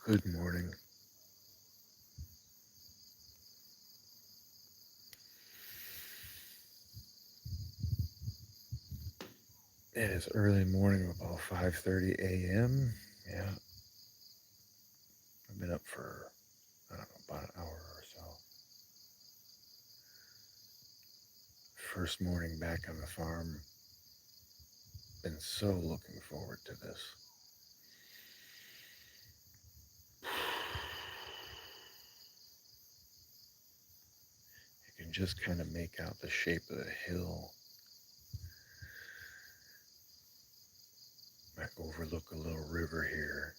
Good morning. It is early morning, about 5:30 a.m. Yeah, I've been up for, I don't know, about an hour or so. First morning back on the farm. Been so looking forward to this. You can just kind of make out the shape of the hill. I overlook a little river here,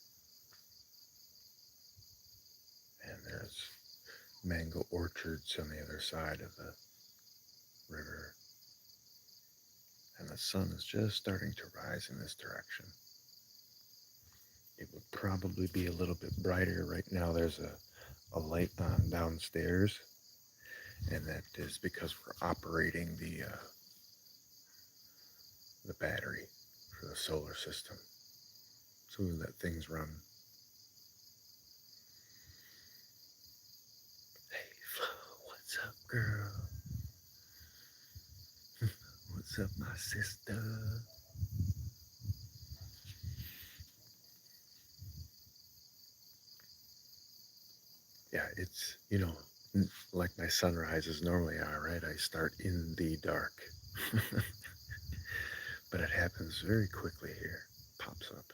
and there's mango orchards on the other side of the river. And the sun is just starting to rise in this direction. It would probably be a little bit brighter. Right now there's a light on downstairs, and that is because we're operating the battery for the solar system. So we let things run. Hey, Flo, what's up, girl? What's up, my sister? Yeah, it's, like my sunrises normally are, right? I start in the dark. But it happens very quickly here. Pops up.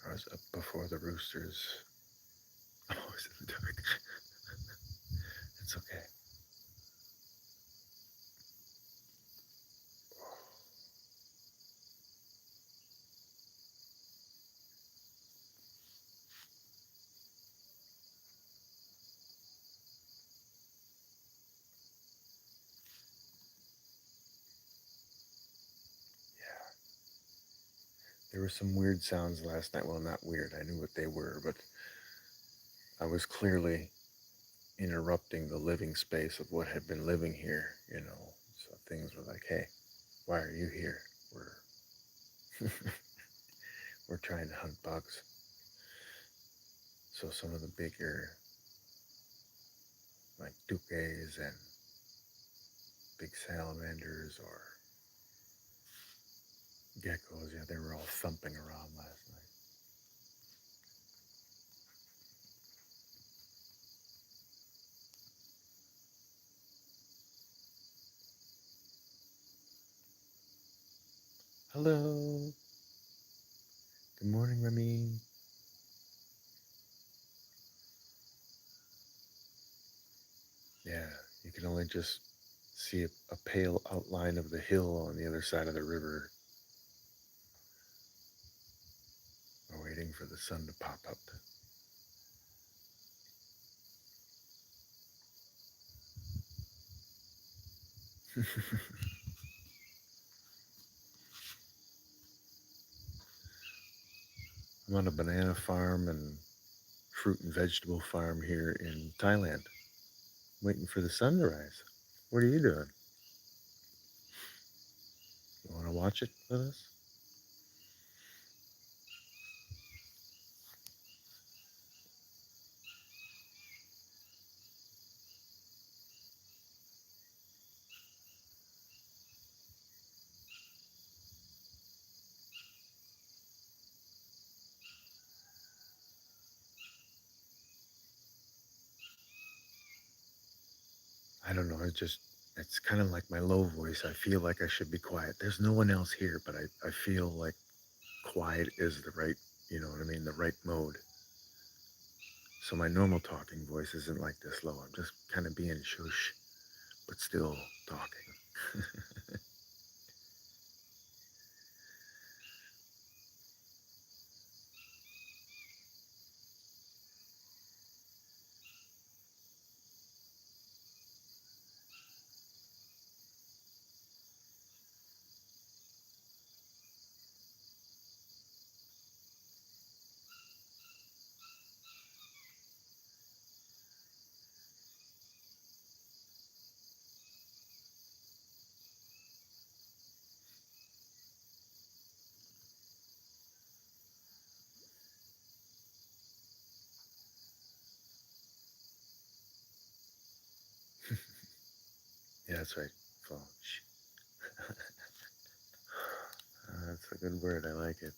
I was up before the roosters. Oh, it's in the dark. It's okay. Yeah. There were some weird sounds last night. Well, not weird. I knew what they were, but I was clearly interrupting the living space of what had been living here, So things were like, hey, why are you here? We're we're trying to hunt bugs. So some of the bigger, like duques and big salamanders or geckos, yeah, they were all thumping around last night. Hello. Good morning, Ramin. Yeah, you can only just see a pale outline of the hill on the other side of the river. We're waiting for the sun to pop up. I'm on a banana farm and fruit and vegetable farm here in Thailand, waiting for the sun to rise. What are you doing? You want to watch it with us? I don't know. It's kind of like my low voice. I feel like I should be quiet. There's no one else here, but I feel like quiet is the right, you know what I mean, the right mode. So my normal talking voice isn't like this low. I'm just kind of being shush, but still talking. that's right. Fulch. That's a good word. I like it.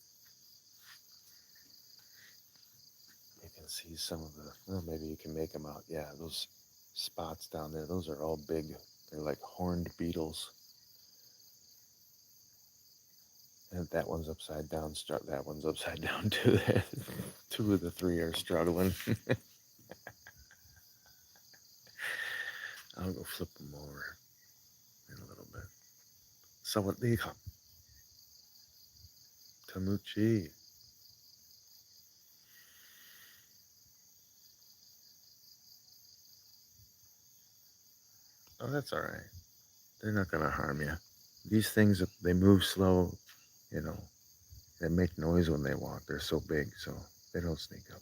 You can see some of the, well, maybe you can make them out. Yeah, those spots down there, those are all big. They're like horned beetles. And that one's upside down. That one's upside down too. Two of the three are struggling. I'll go flip them over in a little bit. Sawadika. Tamuchi. Oh, that's all right. They're not going to harm you. These things, they move slow, you know. They make noise when they walk. They're so big, so they don't sneak up.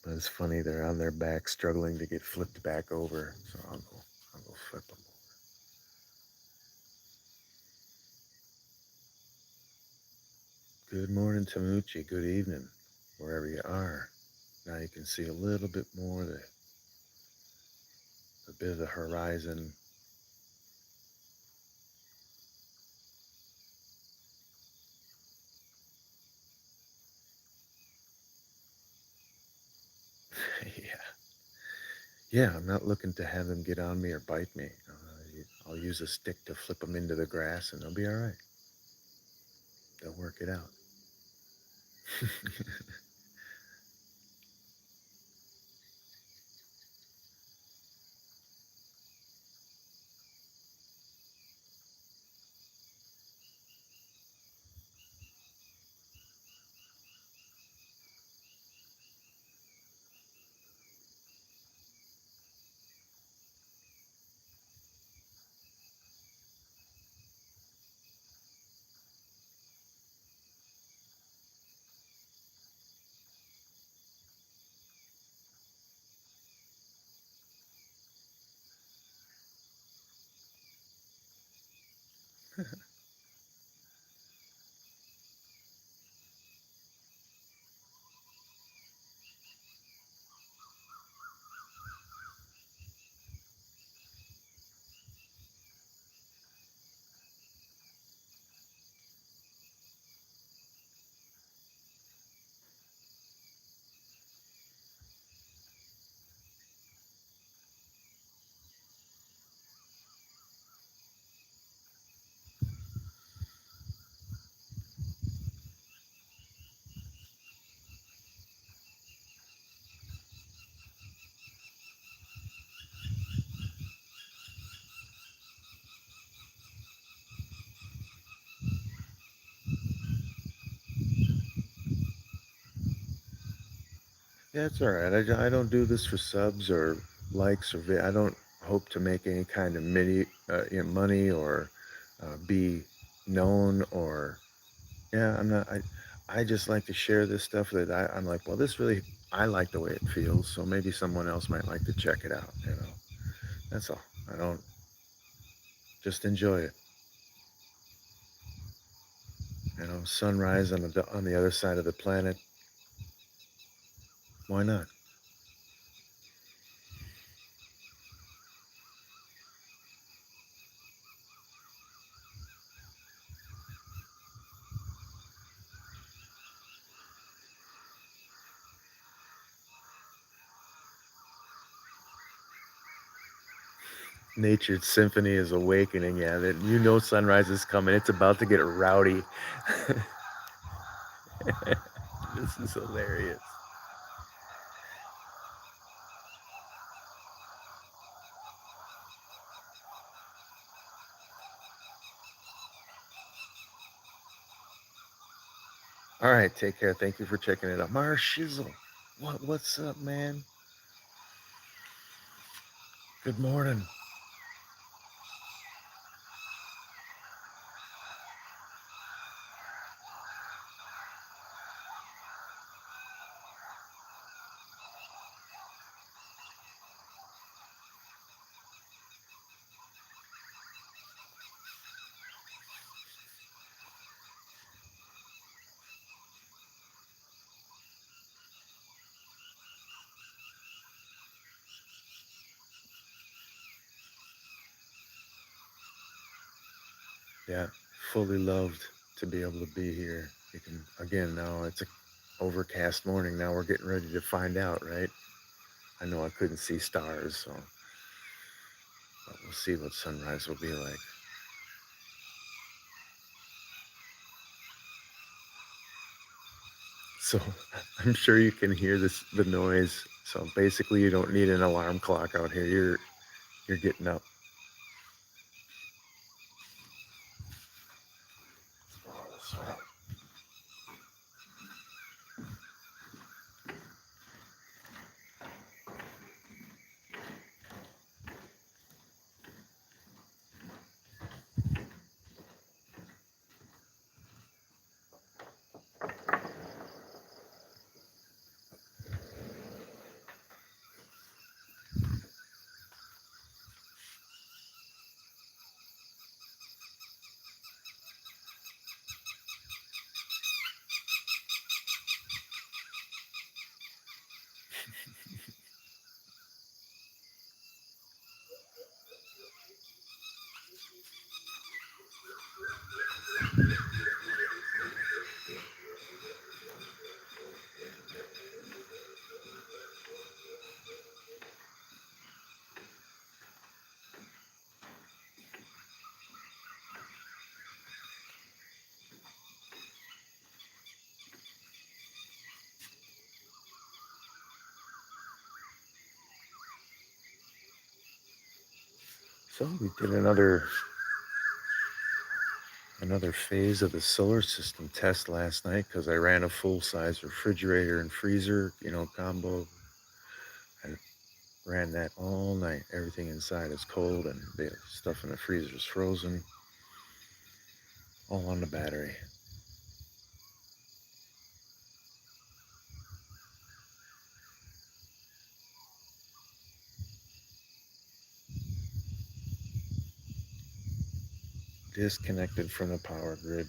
But it's funny, they're on their back struggling to get flipped back over. So I'll go flip them over. Good morning, Tamuchi. Good evening, wherever you are. Now you can see a little bit more, a bit of the horizon. Yeah. Yeah, I'm not looking to have them get on me or bite me. I'll use a stick to flip them into the grass and they'll be all right. They'll work it out. Yeah, it's all right. I don't do this for subs or likes I don't hope to make any kind of money or be known or yeah. I'm not. I just like to share this stuff that I'm like. Well, this really I like the way it feels. So maybe someone else might like to check it out. You know, that's all. I don't just enjoy it. You know, sunrise on the other side of the planet. Why not? Nature's symphony is awakening. Yeah, that you know sunrise is coming. It's about to get rowdy. This is hilarious. All right, take care. Thank you for checking it out. Mars Shizzle. What's up, man? Good morning. Yeah, fully loved to be able to be here. You can, again, now it's a overcast morning. Now we're getting ready to find out, right? I know I couldn't see stars, so but we'll see what sunrise will be like. So I'm sure you can hear the noise. So basically, you don't need an alarm clock out here. You're getting up. So we did another phase of the solar system test last night because I ran a full size refrigerator and freezer, combo, and ran that all night. Everything inside is cold and the stuff in the freezer is frozen, all on the battery. Disconnected from the power grid.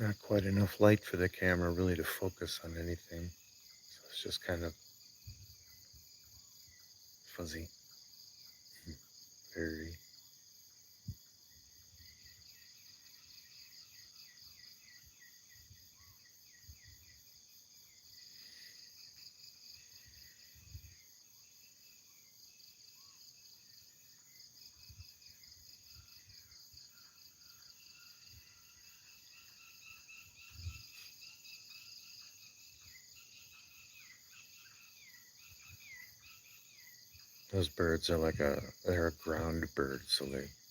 Not quite enough light for the camera really to focus on anything. So it's just kind of fuzzy, very. Those birds are they're a ground bird, so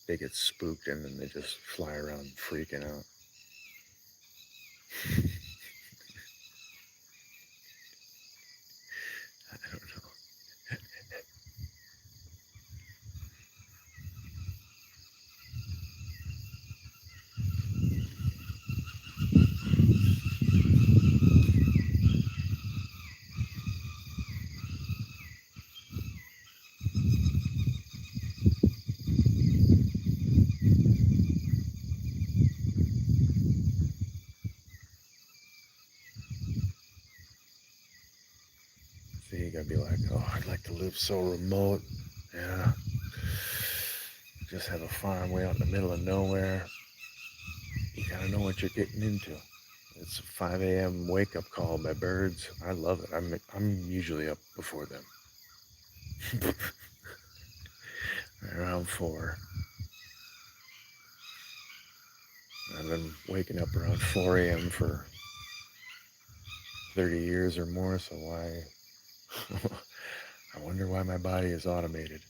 they get spooked and then they just fly around freaking out. I don't know. So you gotta be like, oh, I'd like to live so remote. Yeah. Just have a farm way out in the middle of nowhere. You gotta know what you're getting into. It's a 5 a.m. wake up call by birds. I love it. I'm usually up before them. Around 4. I've been waking up around 4 a.m. for 30 years or more, so why I wonder why my body is automated.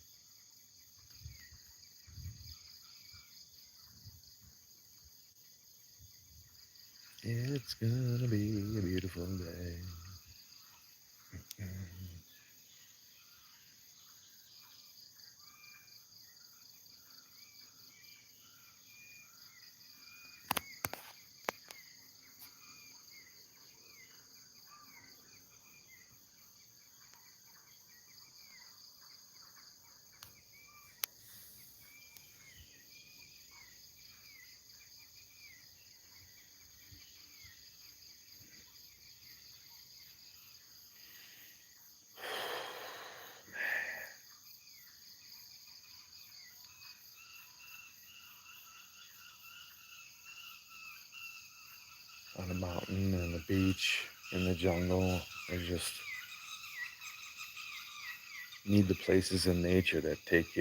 It's gonna be a beautiful day. On a mountain, and the beach, in the jungle, I just need the places in nature that take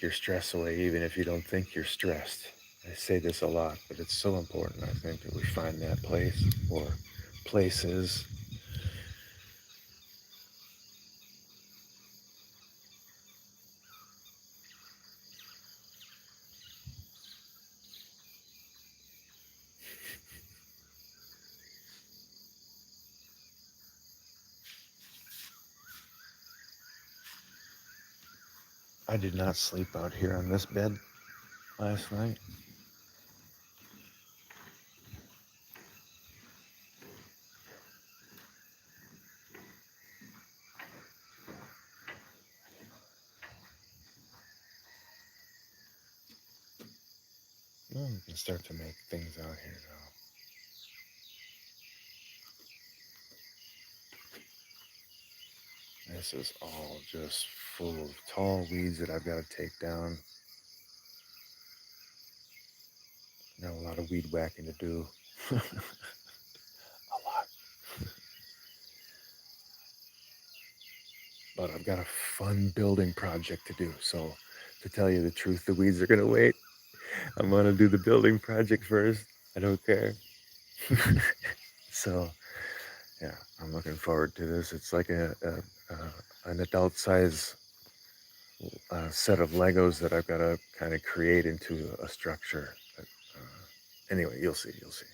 your stress away, even if you don't think you're stressed. I say this a lot, but it's so important, I think, that we find that place or places. I did not sleep out here on this bed last night. Well, we can start to make things out here now. This is all just full of tall weeds that I've got to take down. Got a lot of weed whacking to do. A lot. But I've got a fun building project to do. So, to tell you the truth, the weeds are going to wait. I'm going to do the building project first. I don't care. So, yeah, I'm looking forward to this. It's like an adult size set of Legos that I've got to kind of create into a structure. But, anyway, you'll see. You'll see.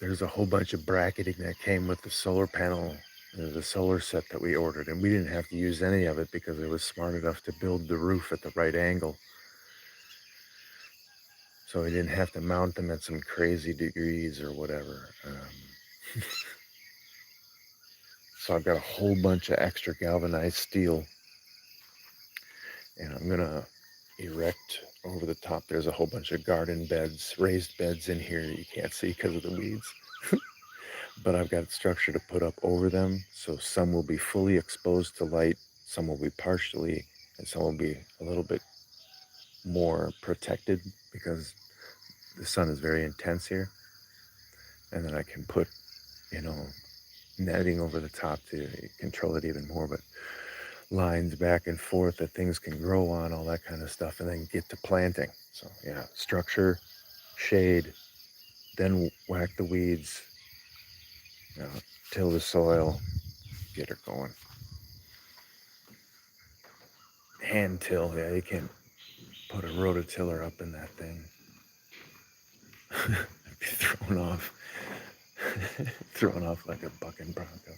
There's a whole bunch of bracketing that came with the solar panel, the solar set that we ordered, and we didn't have to use any of it because it was smart enough to build the roof at the right angle. So we didn't have to mount them at some crazy degrees or whatever. So I've got a whole bunch of extra galvanized steel, and I'm gonna erect over the top. There's a whole bunch of garden beds, raised beds in here that you can't see because of the weeds. But I've got structure to put up over them, so some will be fully exposed to light, some will be partially, and some will be a little bit more protected because the sun is very intense here. And then I can put, you know, netting over the top to control it even more, but lines back and forth that things can grow on, all that kind of stuff, and then get to planting. So yeah, structure, shade, then whack the weeds, you know, till the soil, get her going. Hand till, yeah, you can't put a rototiller up in that thing. I'd be thrown off. Thrown off like a bucking bronco.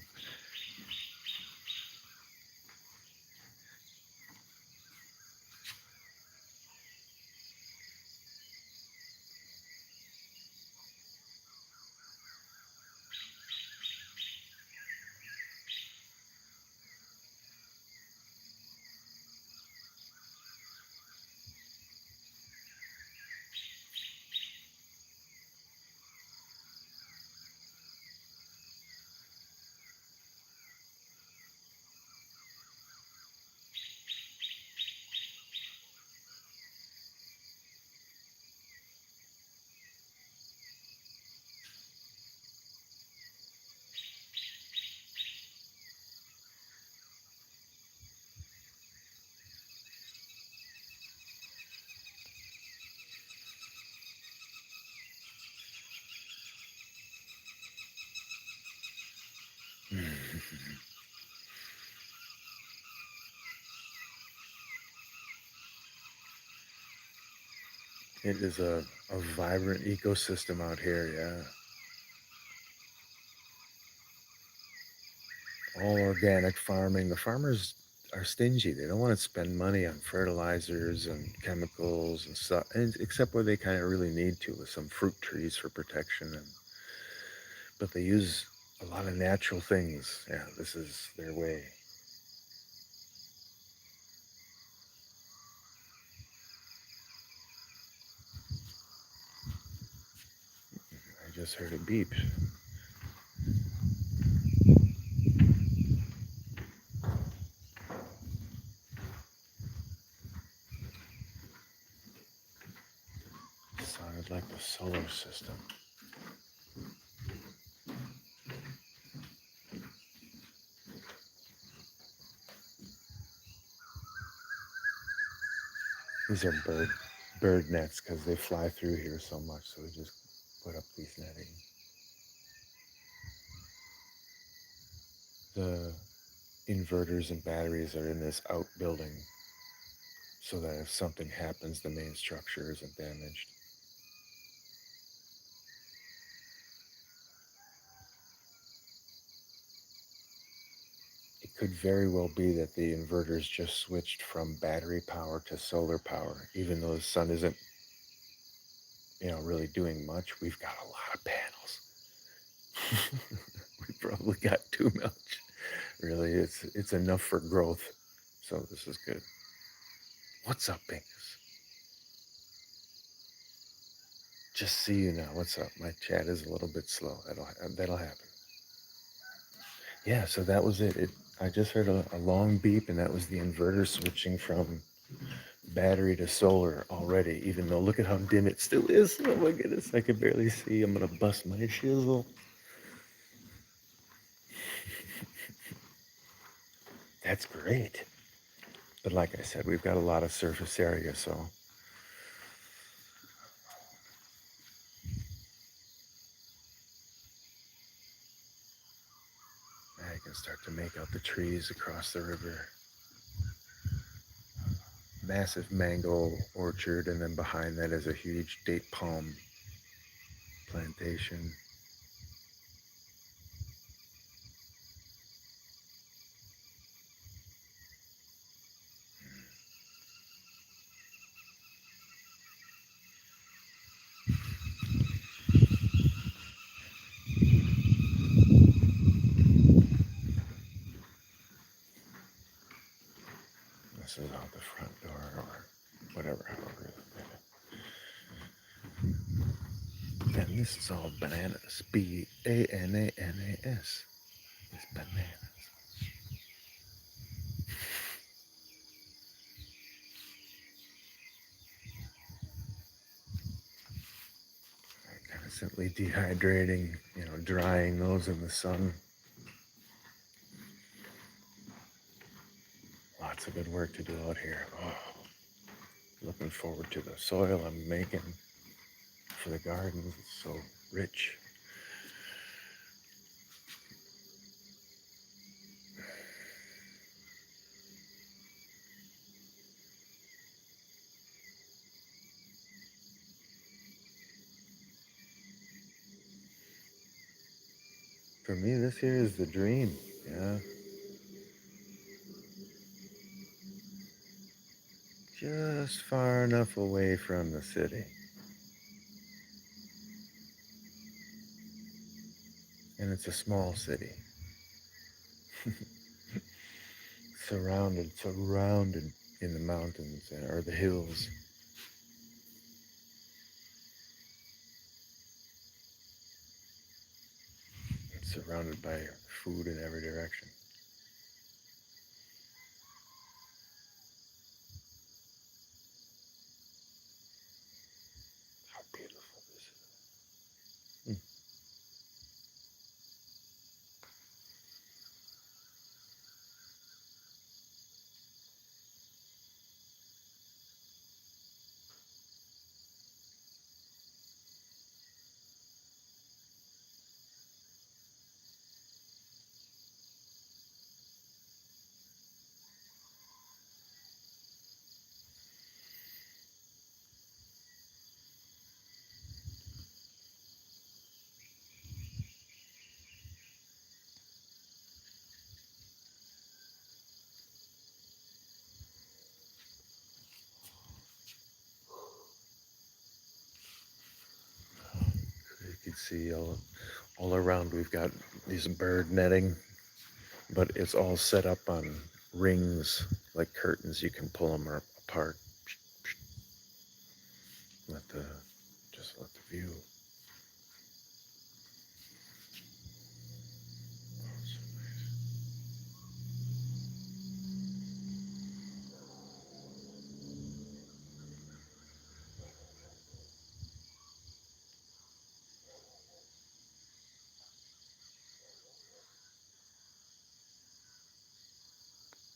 It is a vibrant ecosystem out here, yeah. All organic farming. The farmers are stingy. They don't want to spend money on fertilizers and chemicals and stuff, and except where they kind of really need to, with some fruit trees for protection. And but they use a lot of natural things. Yeah, this is their way. I just heard a beep. Sounded like the solar system. These are bird nets because they fly through here so much. So we just put up these netting. The inverters and batteries are in this outbuilding so that if something happens, the main structure isn't damaged. It could very well be that the inverters just switched from battery power to solar power, even though the sun isn't, really doing much. We've got a lot of panels. We probably got too much. Really, it's enough for growth. So this is good. What's up, Bingus? Just see you now. What's up? My chat is a little bit slow. That'll happen. Yeah, so that was it. I just heard a long beep, and that was the inverter switching from battery to solar already, even though look at how dim it still is. Oh my goodness, I can barely see. I'm gonna bust my shizzle. That's great. But like I said, we've got a lot of surface area, so I can start to make out the trees across the river. Massive mango orchard, and then behind that is a huge date palm plantation. This is out the front door, or whatever, however you look at it. And this is all bananas. Bananas. It's bananas. Constantly dehydrating, drying those in the sun. Lots of good work to do out here. Oh, looking forward to the soil I'm making for the gardens. It's so rich. For me, this here is the dream. Yeah. Just far enough away from the city. And it's a small city. Surrounded in the mountains or the hills. It's surrounded by food in every direction. How beautiful this is. Mm. you'd see all around. We've got these bird netting, but it's all set up on rings like curtains. You can pull them apart. Let the just let the view.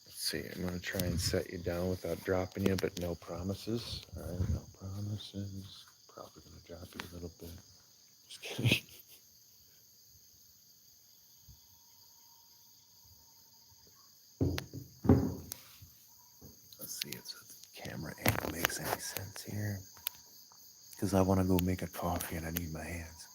Let's see. I'm gonna try and set you down without dropping you, but no promises. All right, no promises. Probably gonna drop you a little bit. Just kidding. Let's see if the camera angle makes any sense here. Because I want to go make a coffee and I need my hands.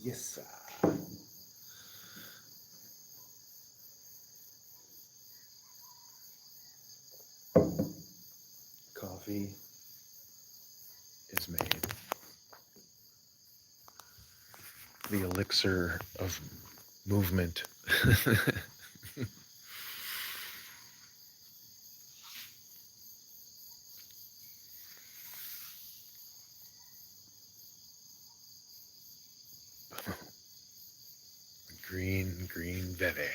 Yes, sir. Coffee is made. the elixir of movement. Green Veve.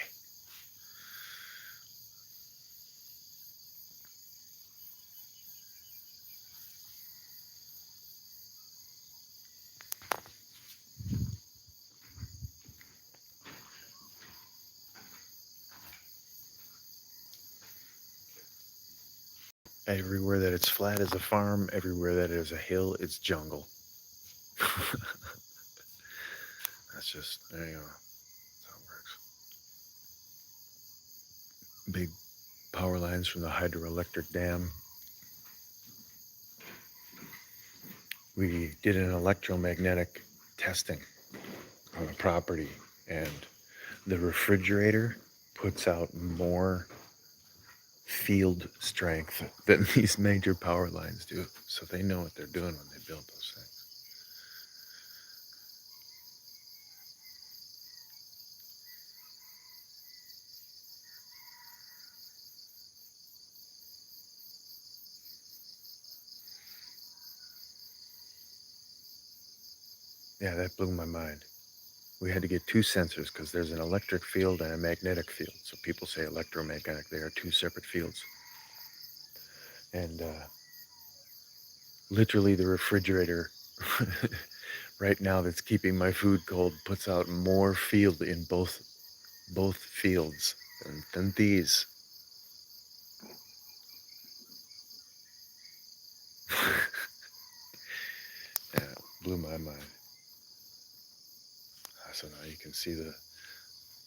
Everywhere that it's flat is a farm. Everywhere that is a hill, it's jungle. That's just, there you go. That's how it works. Big power lines from the hydroelectric dam. We did an electromagnetic testing on the property, and the refrigerator puts out more field strength than these major power lines do. So they know what they're doing when they build those things. Yeah, that blew my mind. We had to get two sensors because there's an electric field and a magnetic field. So people say electromagnetic. They are two separate fields. And literally the refrigerator right now that's keeping my food cold puts out more field in both fields than these. Yeah, it blew my mind. So now you can see the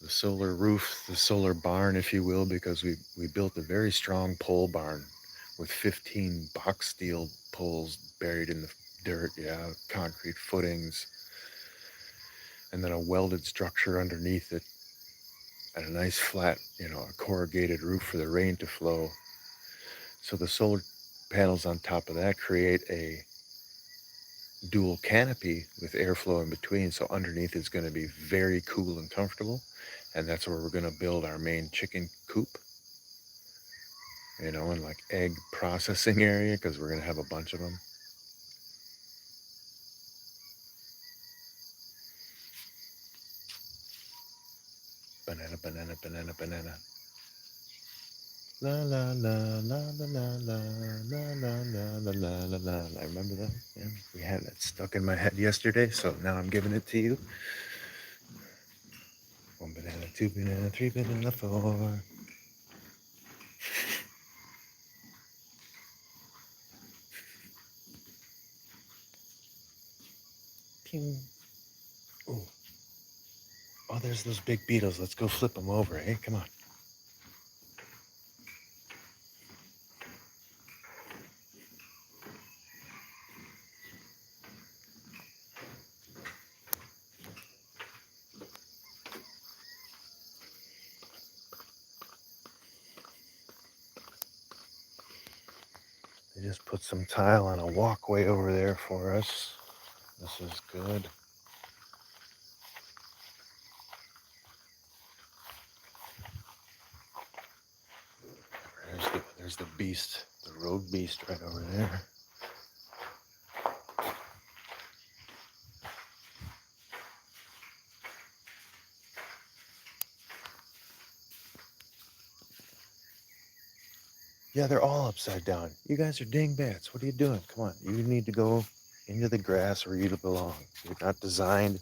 solar roof, the solar barn, if you will, because we built a very strong pole barn with 15 box steel poles buried in the dirt, yeah, concrete footings, and then a welded structure underneath it, and a nice flat, a corrugated roof for the rain to flow. So the solar panels on top of that create a dual canopy with airflow in between, so underneath is going to be very cool and comfortable, and that's where we're going to build our main chicken coop, and like egg processing area, because we're going to have a bunch of them. Banana, banana, banana, banana. La la la la la la la la la la la la la. I remember that. Yeah, we had that stuck in my head yesterday, so now I'm giving it to you. 1 banana, 2 banana, 3 banana, 4. Pew. Ooh. Oh, there's those big beetles. Let's go flip them over, eh? Come on. They just put some tile on a walkway over there for us. This is good. There's the beast, the road beast right over there. Yeah, they're all upside down. You guys are dingbats. What are you doing? Come on. You need to go into the grass where you belong. You're not designed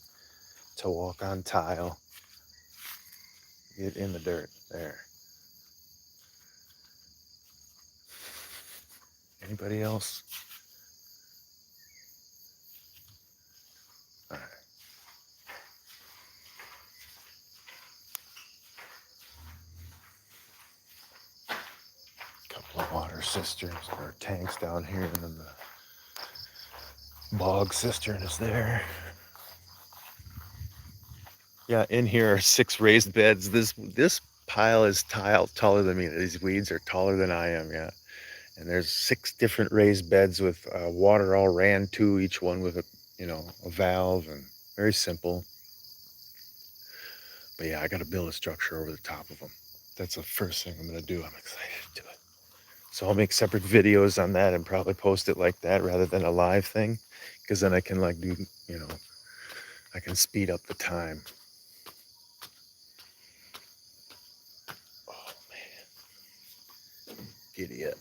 to walk on tile. Get in the dirt. There. Anybody else? All right. Couple of water cisterns or tanks down here, and then the bog cistern is there. Yeah, in here are 6 raised beds. This pile is taller than me. These weeds are taller than I am, yeah. And there's 6 different raised beds with water all ran to each one with a valve, and very simple. But yeah, I got to build a structure over the top of them. That's the first thing I'm going to do. I'm excited to do it. So I'll make separate videos on that and probably post it like that rather than a live thing. Because then I can like do, I can speed up the time. Oh man, giddy up.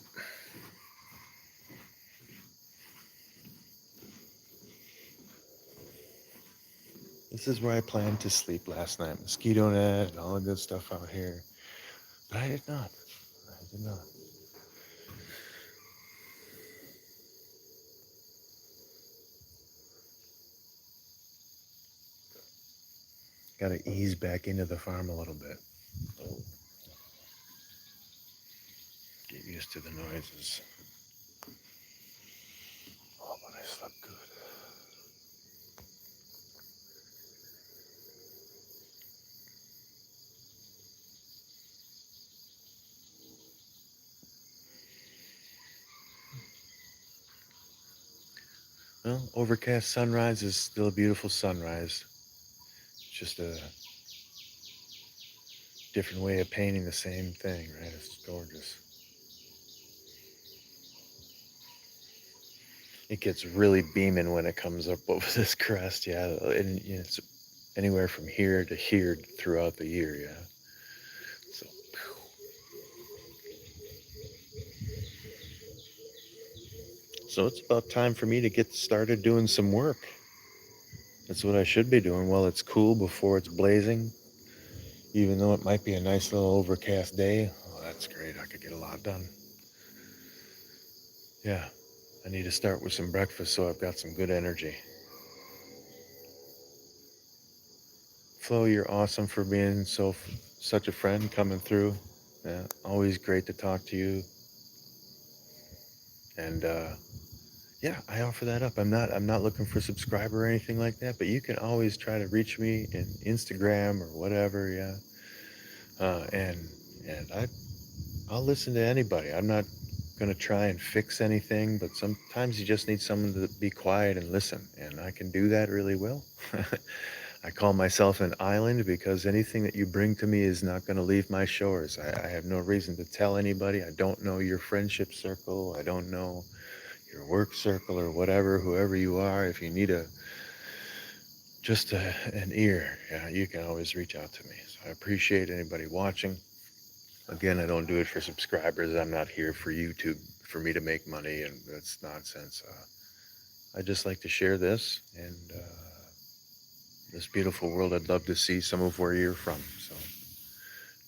This is where I planned to sleep last night. Mosquito net and all the good stuff out here. But I did not. I did not. Got to ease back into the farm a little bit. Get used to the noises. Oh, but I slept good. Well, overcast sunrise is still a beautiful sunrise. It's just a different way of painting the same thing, right? It's gorgeous. It gets really beaming when it comes up over this crest, yeah. And it's anywhere from here to here throughout the year, yeah. So, so it's about time for me to get started doing some work. That's what I should be doing while it's cool before it's blazing. Even though it might be a nice little overcast day. Oh, that's great. I could get a lot done. Yeah, I need to start with some breakfast so I've got some good energy. Flo, you're awesome for being such a friend coming through. Yeah, always great to talk to you. And yeah, I offer that up. I'm not looking for a subscriber or anything like that, but you can always try to reach me in Instagram or whatever. Yeah, and I'll listen to anybody. I'm not gonna try and fix anything, but sometimes you just need someone to be quiet and listen, and I can do that really well. I call myself an island because anything that you bring to me is not going to leave my shores. I have no reason to tell anybody. I don't know your friendship circle. I don't know your work circle or whatever, whoever you are. If you need an ear, yeah, you can always reach out to me. So I appreciate anybody watching. Again, I don't do it for subscribers. I'm not here for YouTube for me to make money, and that's nonsense. I just like to share this and this beautiful world. I'd love to see some of where you're from. So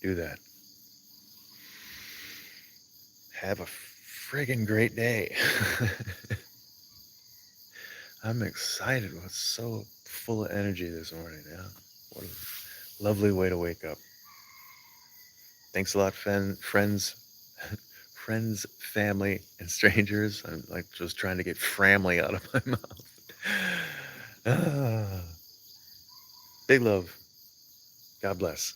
do that. Have a friggin' great day. I'm excited. I was so full of energy this morning. Yeah. What a lovely way to wake up. Thanks a lot, friends, friends, family, and strangers. I'm like just trying to get family out of my mouth. Ah, big love. God bless.